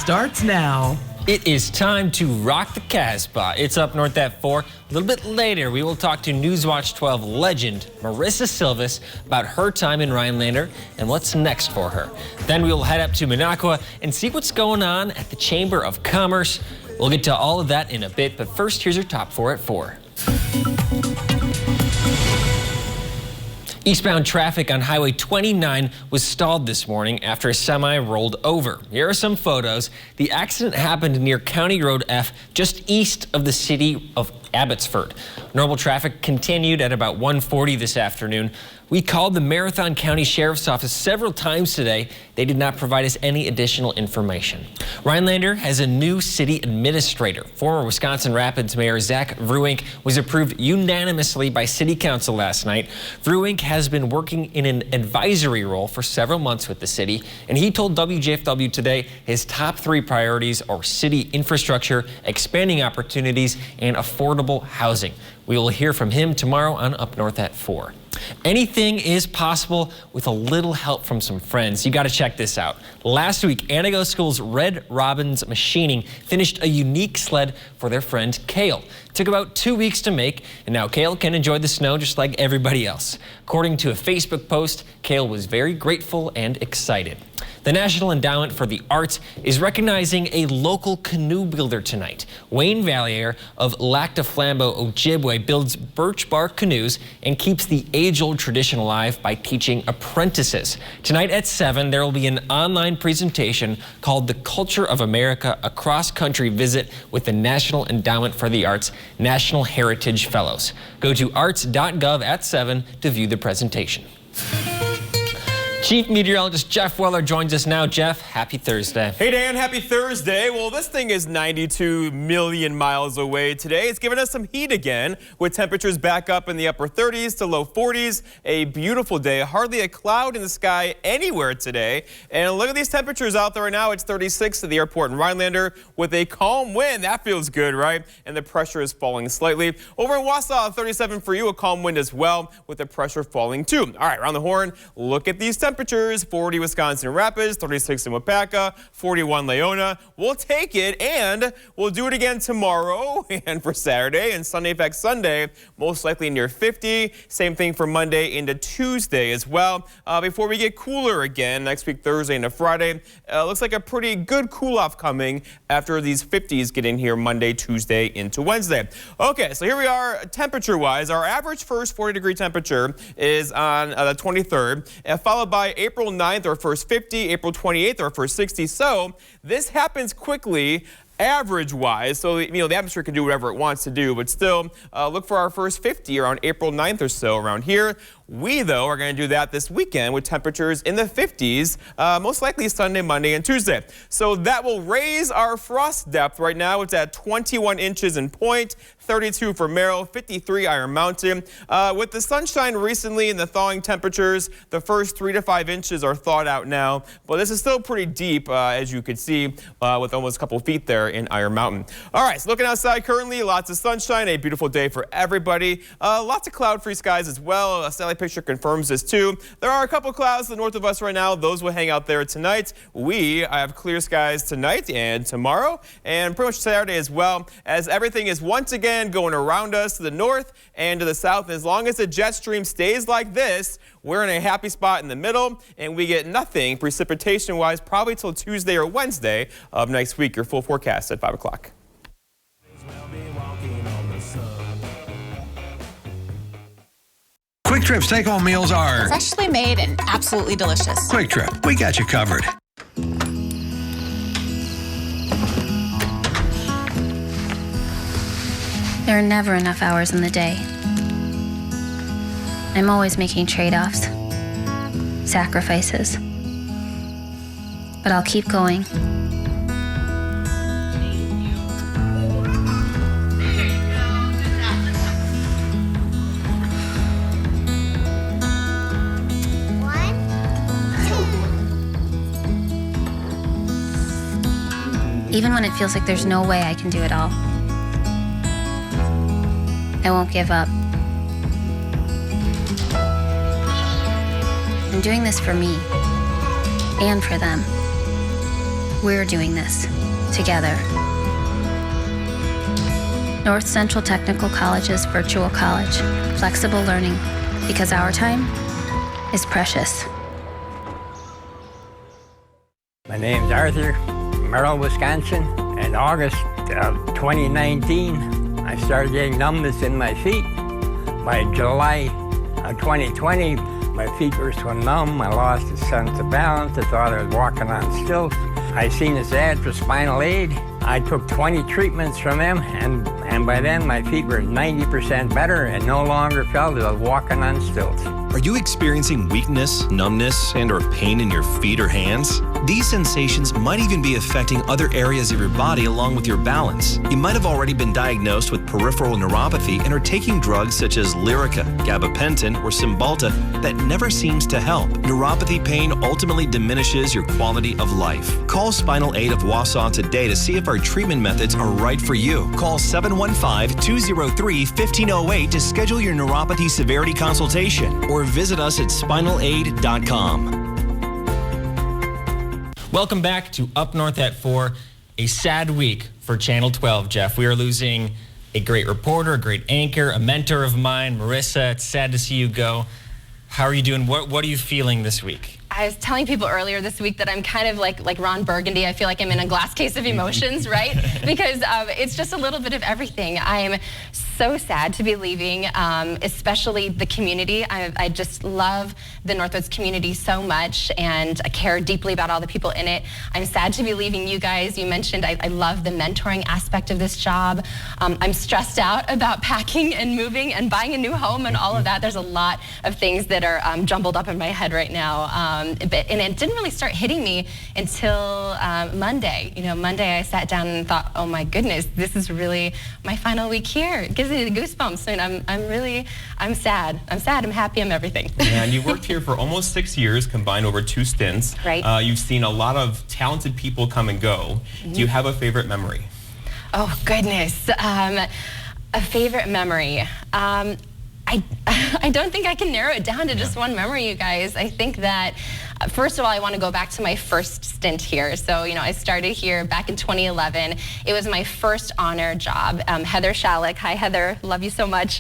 starts now. It is time to rock the Casbah. It's up north at 4. A little bit later, we will talk to Newswatch 12 legend Marissa Silvas about her time in Rhinelander and what's next for her. Then we will head up to Minocqua and see what's going on at the Chamber of Commerce. We'll get to all of that in a bit, but first, here's your top 4 at 4. Eastbound traffic on Highway 29 was stalled this morning after a semi rolled over. Here are some photos. The accident happened near County Road F, just east of the city of Abbotsford. Normal traffic continued at about 1:40 this afternoon. We called the Marathon County Sheriff's Office several times today. They did not provide us any additional information. Rhinelander has a new city administrator. Former Wisconsin Rapids Mayor Zach Vruwink was approved unanimously by City Council last night. Vruwink has been working in an advisory role for several months with the city, and he told WJFW today his top 3 priorities are city infrastructure, expanding opportunities, and affordable housing. We will hear from him tomorrow on Up North at 4. Anything is possible with a little help from some friends. You got to check this out. Last week, Antigo School's Red Robins Machining finished a unique sled for their friend Kale. It took about 2 weeks to make, and now Kale can enjoy the snow just like everybody else. According to a Facebook post, Kale was very grateful and excited. The National Endowment for the Arts is recognizing a local canoe builder tonight. Wayne Valliere of Lac de Flambeau, Ojibwe builds birch bark canoes and keeps the age-old tradition alive by teaching apprentices. Tonight at 7, there will be an online presentation called The Culture of America, a cross-country visit with the National Endowment for the Arts National Heritage Fellows. Go to arts.gov at 7 to view the presentation. Chief Meteorologist Jeff Weller joins us now. Jeff, happy Thursday. Hey Dan, happy Thursday. Well, this thing is 92 million miles away today. It's giving us some heat again, with temperatures back up in the upper 30s to low 40s. A beautiful day, hardly a cloud in the sky anywhere today. And look at these temperatures out there right now. It's 36 at the airport in Rhinelander with a calm wind. That feels good, right? And the pressure is falling slightly. Over in Westfall, 37 for you, a calm wind as well, with the pressure falling too. All right, around the horn, look at these temperatures. 40 Wisconsin Rapids, 36 in Wapaka, 41 Leona. We'll take it, and we'll do it again tomorrow and for Saturday, and Sunday, in fact, Sunday, most likely near 50. Same thing for Monday into Tuesday as well. Before we get cooler again next week, Thursday into Friday, looks like a pretty good cool-off coming after these 50s get in here Monday, Tuesday into Wednesday. Okay, so here we are temperature-wise. Our average first 40-degree temperature is on the 23rd, followed by April 9th, our first 50, April 28th, our first 60. So this happens quickly, average-wise, so the atmosphere can do whatever it wants to do, but still look for our first 50 around April 9th or so around here. We, though, are going to do that this weekend with temperatures in the 50s, most likely Sunday, Monday, and Tuesday. So that will raise our frost depth. Right now, it's at 21 inches in Point, 32 for Merrill, 53 Iron Mountain. With the sunshine recently and the thawing temperatures, the first 3 to 5 inches are thawed out now. But this is still pretty deep, as you can see, with almost a couple feet there in Iron Mountain. All right, so looking outside currently, lots of sunshine, a beautiful day for everybody. Lots of cloud-free skies as well. A satellite picture confirms this too. There are a couple clouds to the north of us right now. Those will hang out there tonight. We have clear skies tonight and tomorrow, and pretty much Saturday as well, as everything is once again going around us to the north and to the south. And as long as the jet stream stays like this, we're in a happy spot in the middle, and we get nothing precipitation-wise probably till Tuesday or Wednesday of next week. Your full forecast at 5 o'clock. Quick Trip's take-home meals are freshly made and absolutely delicious. Quick Trip, we got you covered. There are never enough hours in the day. I'm always making trade-offs, sacrifices. But I'll keep going. Even when it feels like there's no way I can do it all, I won't give up. I'm doing this for me and for them. We're doing this together. North Central Technical College's virtual college. Flexible learning, because our time is precious. My name's Arthur, Merrill, Wisconsin. In August of 2019, I started getting numbness in my feet. By July of 2020, my feet were so numb, I lost a sense of balance. I thought I was walking on stilts. I seen this ad for spinal aid. I took 20 treatments from them, and by then my feet were 90% better and no longer felt as I was walking on stilts. Are you experiencing weakness, numbness, and/or pain in your feet or hands? These sensations might even be affecting other areas of your body along with your balance. You might have already been diagnosed with peripheral neuropathy and are taking drugs such as Lyrica, gabapentin, or Cymbalta that never seems to help. Neuropathy pain ultimately diminishes your quality of life. Call Spinal Aid of Wausau today to see if our treatment methods are right for you. Call 715-203-1508 to schedule your neuropathy severity consultation, or visit us at spinalaid.com. Welcome back to Up North at 4. A sad week for Channel 12, Jeff. We are losing a great reporter, a great anchor, a mentor of mine, Marissa. It's sad to see you go. How are you doing? What are you feeling this week? I was telling people earlier this week that I'm kind of like Ron Burgundy. I feel like I'm in a glass case of emotions, right? Because it's just a little bit of everything. I am so sad to be leaving, especially the community. I just love the Northwoods community so much, and I care deeply about all the people in it. I'm sad to be leaving you guys. You mentioned I love the mentoring aspect of this job. I'm stressed out about packing and moving and buying a new home and all of that. There's a lot of things that are jumbled up in my head right now. And it didn't really start hitting me until Monday. Monday I sat down and thought, oh my goodness, this is really my final week here. It gives me the goosebumps, and I'm sad. I'm sad, I'm happy, I'm everything. And you worked here for almost 6 years, combined over 2 stints. Right. You've seen a lot of talented people come and go. Mm-hmm. Do you have a favorite memory? Oh goodness, a favorite memory. I don't think I can narrow it down to just one memory, you guys. I think that, first of all, I want to go back to my first stint here. So, I started here back in 2011. It was my first honor job. Heather Shalick, hi Heather, love you so much.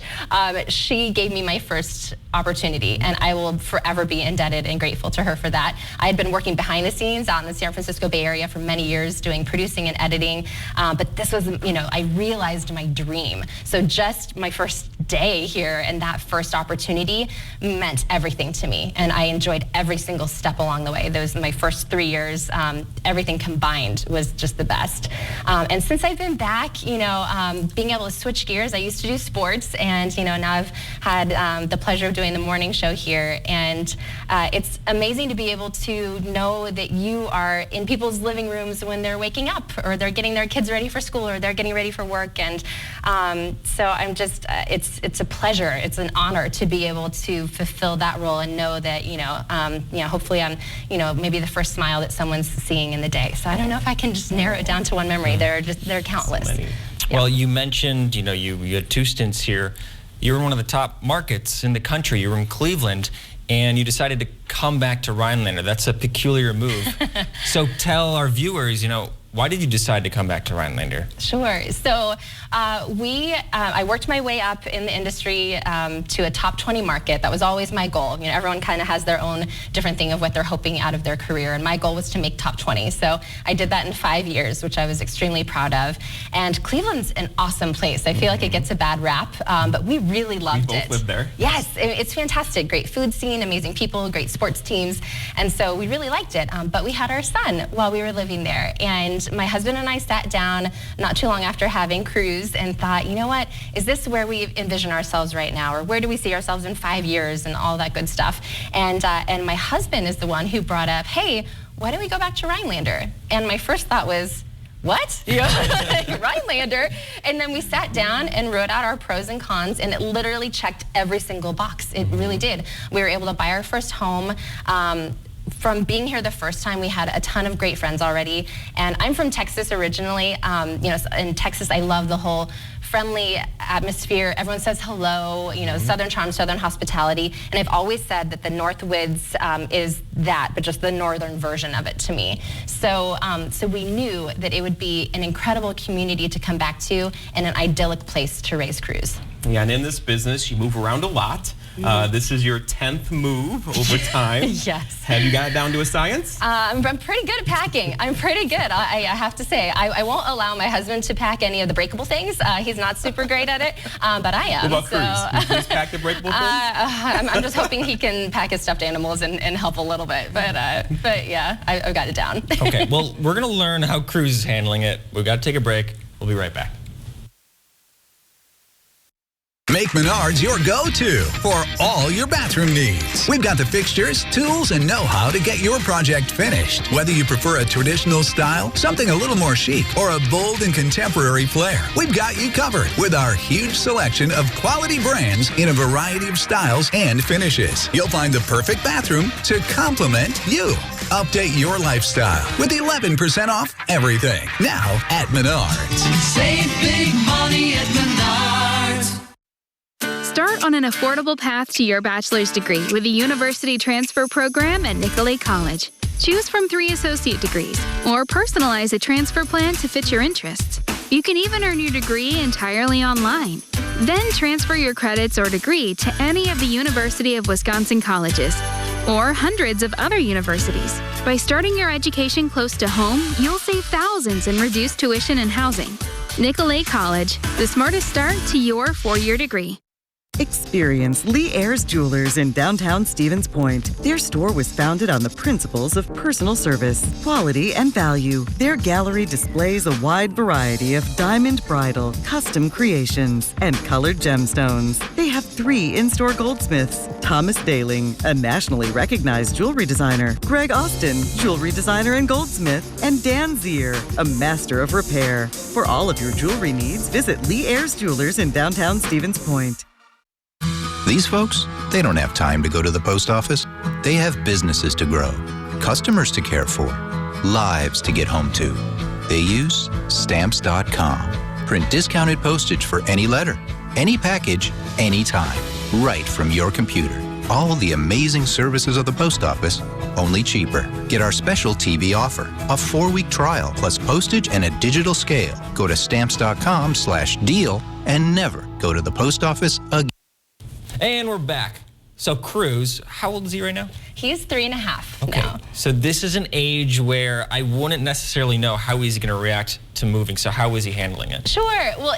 She gave me my first opportunity, and I will forever be indebted and grateful to her for that. I had been working behind the scenes out in the San Francisco Bay Area for many years doing producing and editing, but this was, I realized my dream. So just my first day here and that first opportunity meant everything to me, and I enjoyed every single step along the way. Those my first 3 years, everything combined was just the best. And since I've been back, being able to switch gears, I used to do sports, and now I've had the pleasure of doing the morning show here, and it's amazing to be able to know that you are in people's living rooms when they're waking up, or they're getting their kids ready for school, or they're getting ready for work, and so I'm just, it's a pleasure, it's an honor to be able to fulfill that role and know that, hopefully I'm, maybe the first smile that someone's seeing in the day. So I don't know if I can just narrow it down to one memory. They're countless. So yeah. Well, you mentioned, you had 2 stints here. You were in one of the top markets in the country. You were in Cleveland, and you decided to come back to Rhinelander. That's a peculiar move. So tell our viewers, why did you decide to come back to Rhinelander? Sure. So I worked my way up in the industry to a top 20 market. That was always my goal. Everyone kind of has their own different thing of what they're hoping out of their career, and my goal was to make top 20. So I did that in 5 years, which I was extremely proud of. And Cleveland's an awesome place. I feel like it gets a bad rap, but we really loved it. You both lived there? Yes, it's fantastic. Great food scene, amazing people, great sports teams, and so we really liked it. But we had our son while we were living there, and my husband and I sat down not too long after having cruise and thought, you know what, is this where we envision ourselves right now, or where do we see ourselves in 5 years, and all that good stuff. And my husband is the one who brought up, hey, why don't we go back to Rhinelander? And my first thought was, what? Rhinelander? And then we sat down and wrote out our pros and cons, and it literally checked every single box. It really did. We were able to buy our first home, from being here the first time, we had a ton of great friends already. And I'm from Texas originally. In Texas, I love the whole friendly atmosphere. Everyone says hello, Southern charm, Southern hospitality. And I've always said that the Northwoods is that, but just the northern version of it to me. So we knew that it would be an incredible community to come back to and an idyllic place to raise Cruz. Yeah, and in this business, you move around a lot. This is your 10th move over time. Yes. Have you got it down to a science? I'm pretty good at packing. I'm pretty good, I have to say. I won't allow my husband to pack any of the breakable things. He's not super great at it, but I am. What about Cruz? Can Cruz pack the breakable things? I'm just hoping he can pack his stuffed animals and help a little bit. But yeah, I've got it down. Okay, well, we're going to learn how Cruz is handling it. We've got to take a break. We'll be right back. Make Menards your go-to for all your bathroom needs. We've got the fixtures, tools, and know-how to get your project finished. Whether you prefer a traditional style, something a little more chic, or a bold and contemporary flair, we've got you covered with our huge selection of quality brands in a variety of styles and finishes. You'll find the perfect bathroom to complement you. Update your lifestyle with 11% off everything. Now at Menards. Save big money at Menards. Start on an affordable path to your bachelor's degree with the University Transfer Program at Nicolet College. Choose from 3 associate degrees or personalize a transfer plan to fit your interests. You can even earn your degree entirely online. Then transfer your credits or degree to any of the University of Wisconsin colleges or hundreds of other universities. By starting your education close to home, you'll save thousands in reduced tuition and housing. Nicolet College, the smartest start to your 4-year degree. Experience Lee Ayres Jewelers in downtown Stevens Point. Their store was founded on the principles of personal service, quality, and value. Their gallery displays a wide variety of diamond bridal, custom creations, and colored gemstones. They have 3 in-store goldsmiths: Thomas Daling, a nationally recognized jewelry designer; Greg Austin, jewelry designer and goldsmith; and Dan Zier, a master of repair. For all of your jewelry needs, visit Lee Ayres Jewelers in downtown Stevens Point. These folks, they don't have time to go to the post office. They have businesses to grow, customers to care for, lives to get home to. They use Stamps.com. Print discounted postage for any letter, any package, anytime, right from your computer. All the amazing services of the post office, only cheaper. Get our special TV offer, a 4-week trial plus postage and a digital scale. Go to Stamps.com/deal and never go to the post office again. And we're back. So Cruz, how old is he right now? He's 3.5 Okay. now. So this is an age where I wouldn't necessarily know how he's going to react to moving. So how is he handling it? Sure. Well,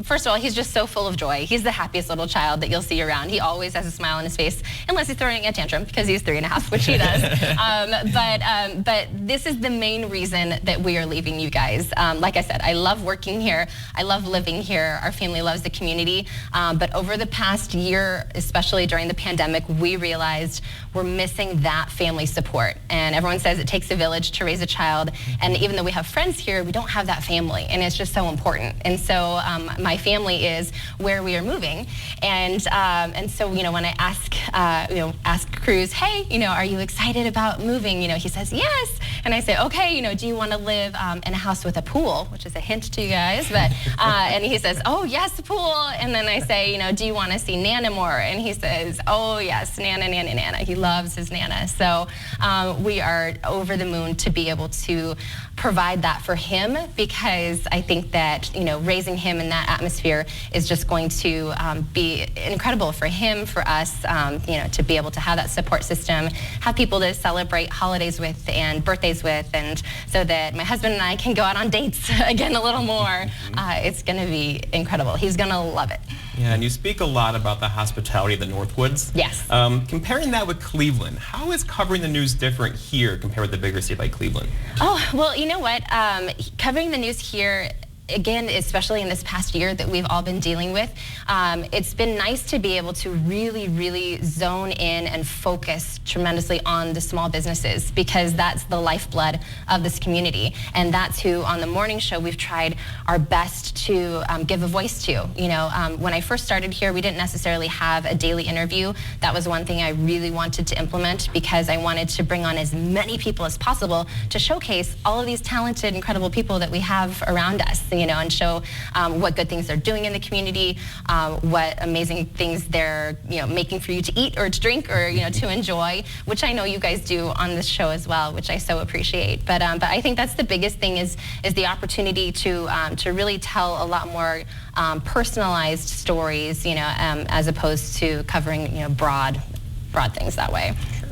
first of all, he's just so full of joy. He's the happiest little child that you'll see around. He always has a smile on his face, unless he's throwing a tantrum, because he's 3.5, which he does. But this is the main reason that we are leaving you guys. Like I said, I love working here. I love living here. Our family loves the community. But over the past year, especially during the pandemic, we realized we're missing that family support. And everyone says it takes a village to raise a child. And even though we have friends here, we don't have that family, and it's just so important. And so my family is where we are moving, and so when I ask Cruz, hey, are you excited about moving? He says yes, and I say, okay, do you want to live in a house with a pool, which is a hint to you guys, but and he says, oh yes, pool, and then I say, do you want to see Nana more? And he says, oh yes, Nana, Nana, Nana. He loves his Nana, so we are over the moon to be able to provide that for him, because I think that raising him in that atmosphere is just going to be incredible for him, for us, to be able to have that support system, have people to celebrate holidays with and birthdays with, and so that my husband and I can go out on dates again a little more. It's going to be incredible. He's going to love it. Yeah, and you speak a lot about the hospitality of the Northwoods. Yes. Comparing that with Cleveland, how is covering the news different here compared with the bigger city like Cleveland? Oh, well, you know what? Covering the news here again, especially in this past year that we've all been dealing with, it's been nice to be able to really, really zone in and focus tremendously on the small businesses, because that's the lifeblood of this community. And that's who on the morning show we've tried our best to give a voice to. You know, when I first started here, we didn't necessarily have a daily interview. That was one thing I really wanted to implement, because I wanted to bring on as many people as possible to showcase all of these talented, incredible people that we have around us, you know, and show what good things they're doing in the community, what amazing things they're, you know, making for you to eat or to drink or, you know, to enjoy, which I know you guys do on this show as well, which I so appreciate. But I think that's the biggest thing is the opportunity to really tell a lot more personalized stories, you know, as opposed to covering, you know, broad things that way. Sure.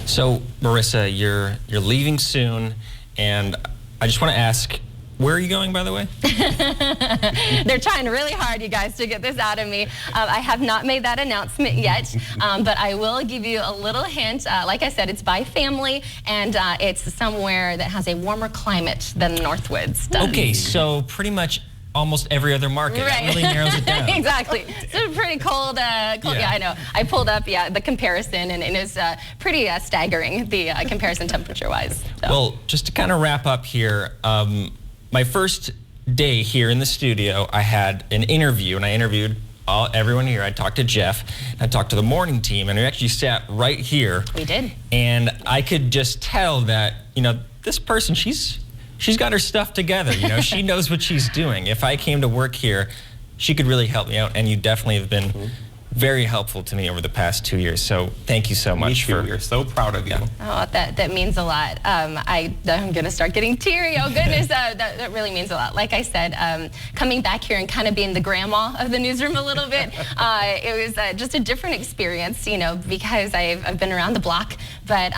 So, Marissa, you're leaving soon, and I just want to ask, where are you going, by the way? They're trying really hard, you guys, to get this out of me. I have not made that announcement yet, but I will give you a little hint. Like I said, it's by family, and it's somewhere that has a warmer climate than the Northwoods does. Okay, so pretty much almost every other market. Right. That really narrows it down. Exactly. It's pretty cold. Yeah, I know. I pulled up, the comparison, and it is pretty staggering, the comparison temperature-wise. So. Well, just to kind of wrap up here, my first day here in the studio, I had an interview, and I interviewed everyone here. I talked to Jeff, I talked to the morning team, and we actually sat right here. We did. And I could just tell that, you know, this person, she's got her stuff together. You know, she knows what she's doing. If I came to work here, she could really help me out, and you definitely have been very helpful to me over the past 2 years. So thank you so much. We're so proud of you. Oh, that means a lot. I'm gonna start getting teary. Oh goodness, that really means a lot. Like I said, coming back here and kind of being the grandma of the newsroom a little bit, it was just a different experience, you know, because I've been around the block, but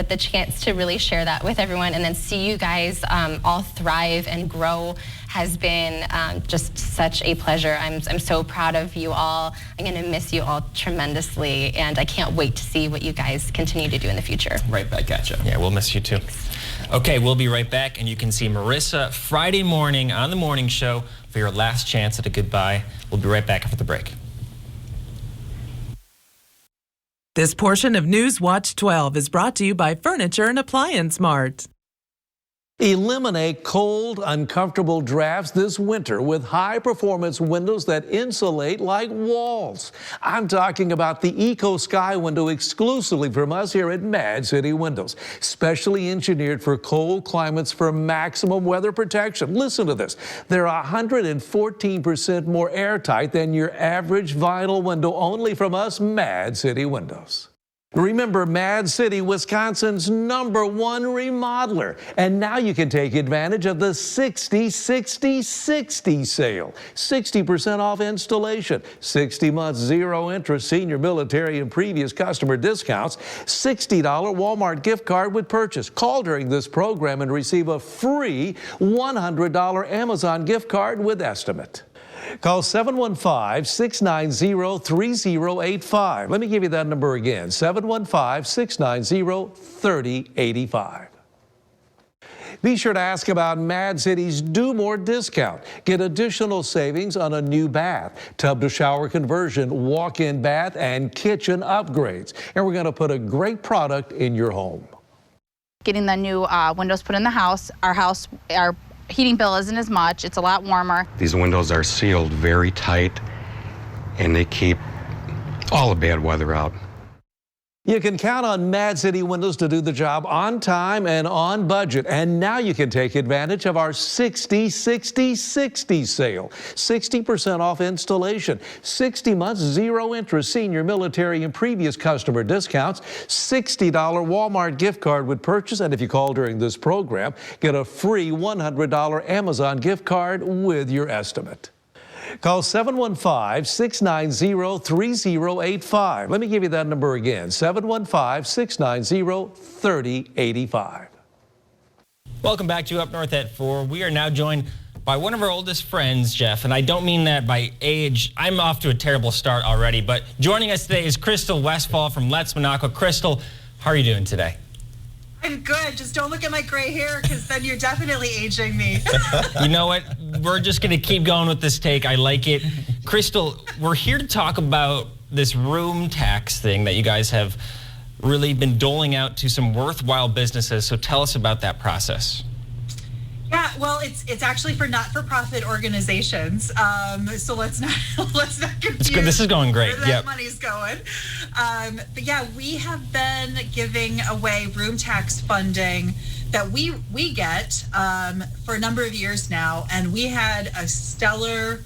the chance to really share that with everyone and then see you guys all thrive and grow has been just such a pleasure. I'm so proud of you all. I'm gonna miss you all tremendously, and I can't wait to see what you guys continue to do in the future. Right back at you. Yeah, we'll miss you too. Okay, we'll be right back, and you can see Marissa Friday morning on the morning show for your last chance at a goodbye. We'll be right back after the break. This portion of News Watch 12 is brought to you by Furniture and Appliance Mart. Eliminate cold, uncomfortable drafts this winter with high-performance windows that insulate like walls. I'm talking about the Eco Sky window exclusively from us here at Mad City Windows, specially engineered for cold climates for maximum weather protection. Listen to this. They're 114% more airtight than your average vinyl window, only from us, Mad City Windows. Remember, Mad City, Wisconsin's #1 remodeler. And now you can take advantage of the 60-60-60 sale. 60% off installation, 60 months zero interest senior military and previous customer discounts, $60 Walmart gift card with purchase. Call during this program and receive a free $100 Amazon gift card with estimate. Call 715-690-3085. Let me give you that number again, 715-690-3085. Be sure to ask about Mad City's Do More discount. Get additional savings on a new bath, tub to shower conversion, walk-in bath, and kitchen upgrades. And we're going to put a great product in your home. Getting the new windows put in the house, our heating bill isn't as much. It's a lot warmer. These windows are sealed very tight, and they keep all the bad weather out. You can count on Mad City Windows to do the job on time and on budget. And now you can take advantage of our 60-60-60 sale. 60% off installation, 60 months zero interest senior military and previous customer discounts, $60 Walmart gift card with purchase. And if you call during this program, get a free $100 Amazon gift card with your estimate. Call 715-690-3085. Let me give you that number again, 715-690-3085. Welcome back to Up North at 4. We are now joined by one of our oldest friends, Jeff, and I don't mean that by age. I'm off to a terrible start already, but joining us today is Crystal Westfall from Let's Monaco. Crystal, how are you doing today? I'm good. Just don't look at my gray hair because then you're definitely aging me. You know what? We're just going to keep going with this take. I like it. Crystal, we're here to talk about this room tax thing that you guys have really been doling out to some worthwhile businesses. So tell us about that process. Yeah, well, it's actually for not-for-profit organizations. So let's not confuse. It's good. This is going great. Where that money's going. But yeah, we have been giving away room tax funding that we get for a number of years now, and we had a stellar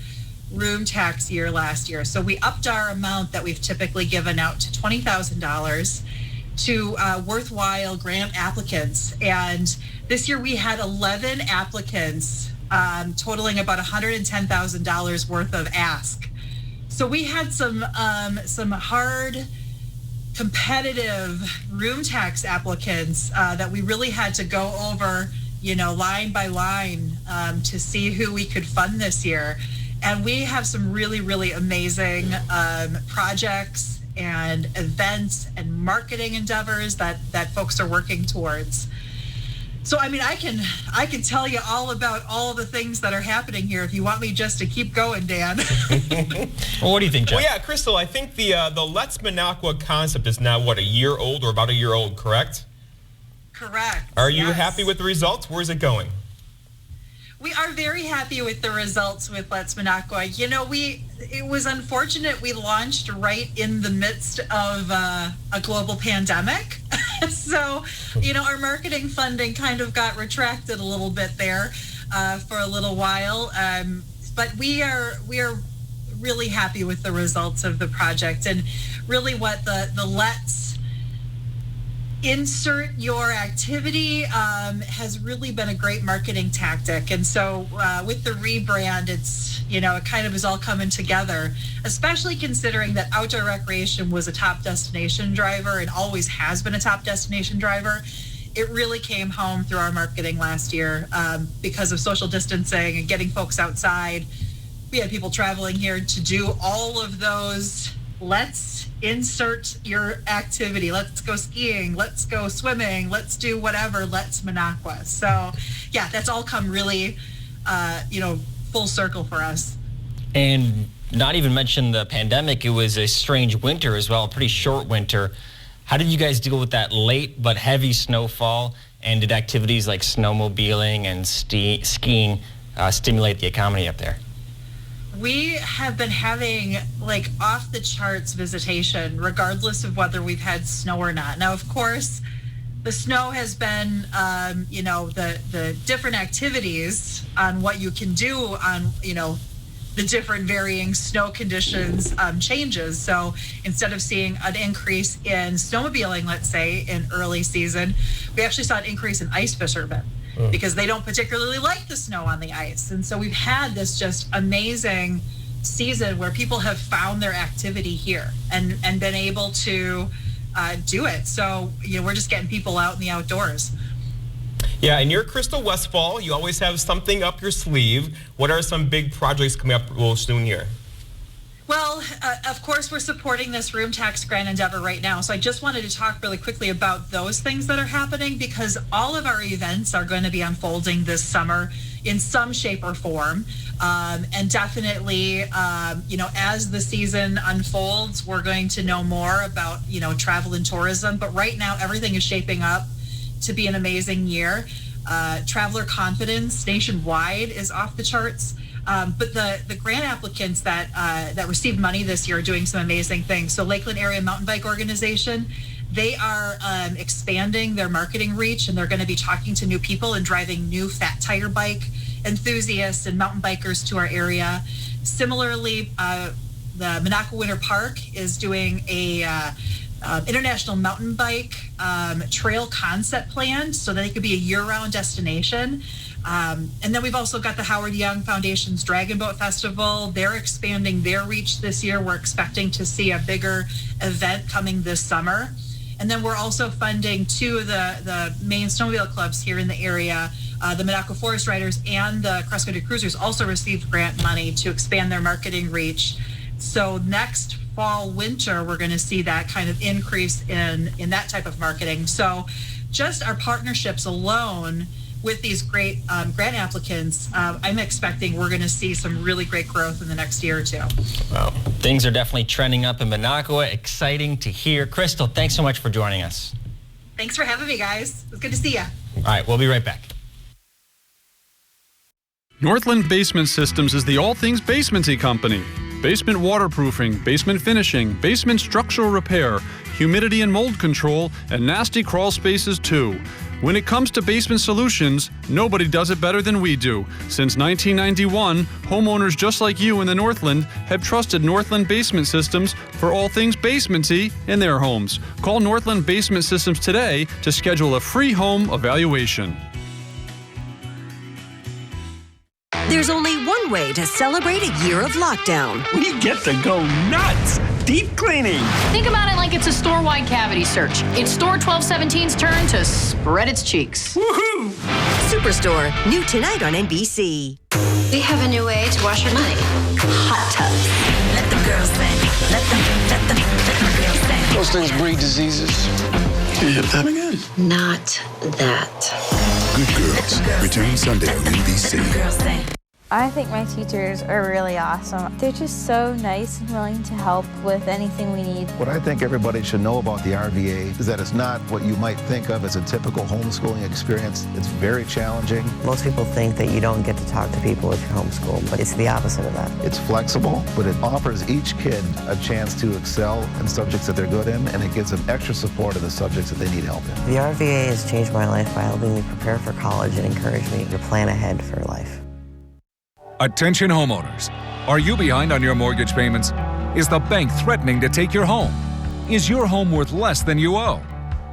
room tax year last year. So we upped our amount that we've typically given out to $20,000 to worthwhile grant applicants. And this year we had 11 applicants totaling about $110,000 worth of ask. So we had some hard, competitive room tax applicants that we really had to go over, line by line to see who we could fund this year. And we have some really, really amazing projects and events and marketing endeavors that folks are working towards. So, I mean, I can tell you all about all the things that are happening here if you want me just to keep going, Dan. Well, what do you think, Jeff? Well, yeah, Crystal, I think the Let's Minocqua concept is now, what, a year old or about a year old, correct? Correct. Are you happy with the results? Where's it going? We are very happy with the results with Let's Minocqua. It was unfortunate we launched right in the midst of a global pandemic. So, our marketing funding kind of got retracted a little bit there for a little while. But we are really happy with the results of the project, and really what the Let's Insert Your Activity has really been a great marketing tactic. And so with the rebrand, it's, it kind of is all coming together, especially considering that outdoor recreation was a top destination driver and always has been a top destination driver. It really came home through our marketing last year because of social distancing and getting folks outside. We had people traveling here to do all of those let's insert your activity. Let's go skiing. Let's go swimming. Let's do whatever. Let's Minocqua. So, yeah, that's all come really, full circle for us. And not even mention the pandemic. It was a strange winter as well, a pretty short winter. How did you guys deal with that late but heavy snowfall? And did activities like snowmobiling and skiing stimulate the economy up there? We have been having off the charts visitation, regardless of whether we've had snow or not. Now, of course, the snow has been, the different activities on what you can do on, the different varying snow conditions changes. So instead of seeing an increase in snowmobiling, let's say, in early season, we actually saw an increase in ice fishermen. Because they don't particularly like the snow on the ice. And so we've had this just amazing season where people have found their activity here and been able to do it. So, we're just getting people out in the outdoors. Yeah, and you're Crystal Westfall. You always have something up your sleeve. What are some big projects coming up real soon here? Well, of course, we're supporting this room tax grant endeavor right now. So I just wanted to talk really quickly about those things that are happening, because all of our events are going to be unfolding this summer in some shape or form. And definitely, as the season unfolds, we're going to know more about, travel and tourism. But right now, everything is shaping up to be an amazing year. Traveler confidence nationwide is off the charts. But the grant applicants that received money this year are doing some amazing things. So Lakeland Area Mountain Bike Organization, they are expanding their marketing reach, and they're going to be talking to new people and driving new fat tire bike enthusiasts and mountain bikers to our area. Similarly, the Minocqua Winter Park is doing a international mountain bike trail concept plan so that it could be a year-round destination. And then we've also got the Howard Young Foundation's Dragon Boat Festival. They're expanding their reach this year. We're expecting to see a bigger event coming this summer. And then we're also funding two of the main snowmobile clubs here in the area. The Minocqua Forest Riders and the Cross Country Cruisers also received grant money to expand their marketing reach. So next fall, winter, we're going to see that kind of increase in that type of marketing. So just our partnerships alone with these great grant applicants, I'm expecting we're going to see some really great growth in the next year or two. Wow. Things are definitely trending up in Minocqua. Exciting to hear. Crystal, thanks so much for joining us. Thanks for having me, guys. It was good to see you. All right, we'll be right back. Northland Basement Systems is the all things basementy company. Basement waterproofing, basement finishing, basement structural repair, humidity and mold control, and nasty crawl spaces too. When it comes to basement solutions, nobody does it better than we do. Since 1991, homeowners just like you in the Northland have trusted Northland Basement Systems for all things basementy in their homes. Call Northland Basement Systems today to schedule a free home evaluation. There's only one way to celebrate a year of lockdown. We get to go nuts. Deep cleaning. Think about it like it's a store-wide cavity search. It's Store 1217's turn to spread its cheeks. Woohoo! Superstore, new tonight on NBC. We have a new way to wash your money. Hot tubs. Let them girls sing. Let them girls sing. Those things breed diseases. You hip that again? Not that. Good Girls returns Sunday on NBC. I think my teachers are really awesome. They're just so nice and willing to help with anything we need. What I think everybody should know about the RVA is that it's not what you might think of as a typical homeschooling experience. It's very challenging. Most people think that you don't get to talk to people if you're homeschooled, but it's the opposite of that. It's flexible, but it offers each kid a chance to excel in subjects that they're good in, and it gives them extra support in the subjects that they need help in. The RVA has changed my life by helping me prepare for college and encourage me to plan ahead for life. Attention homeowners. Are you behind on your mortgage payments? Is the bank threatening to take your home? Is your home worth less than you owe?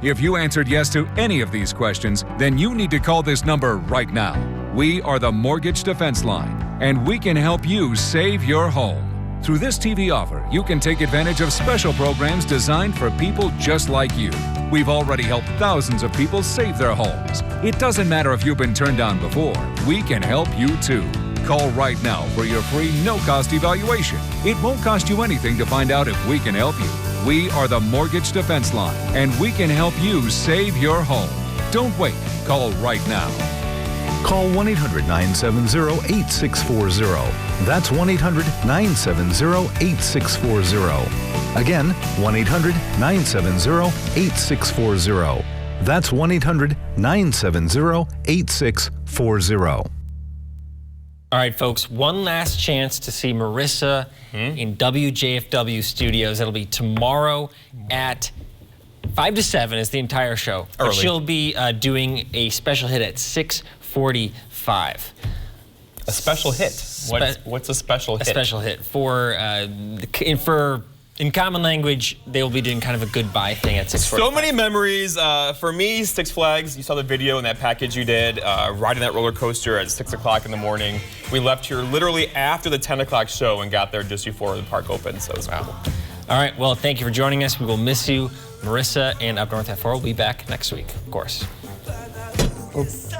If you answered yes to any of these questions, then you need to call this number right now. We are the Mortgage Defense Line, and we can help you save your home. Through this TV offer, you can take advantage of special programs designed for people just like you. We've already helped thousands of people save their homes. It doesn't matter if you've been turned down before. We can help you too. Call right now for your free no-cost evaluation. It won't cost you anything to find out if we can help you. We are the Mortgage Defense Line, and we can help you save your home. Don't wait. Call right now. Call 1-800-970-8640. That's 1-800-970-8640. Again, 1-800-970-8640. That's 1-800-970-8640. All right, folks, one last chance to see Marissa in WJFW studios. It'll be tomorrow at 5 to 7 is the entire show. But she'll be doing a special hit at 6:45. A special hit? What's a special hit? A special hit. In common language, they will be doing kind of a goodbye thing at 6:45. So many memories. For me, Six Flags, you saw the video and that package you did, riding that roller coaster at 6 o'clock in the morning. We left here literally after the 10 o'clock show and got there just before the park opened, so it was cool. All right, well, thank you for joining us. We will miss you. Marissa and Up North at 4 will be back next week, of course. Oops.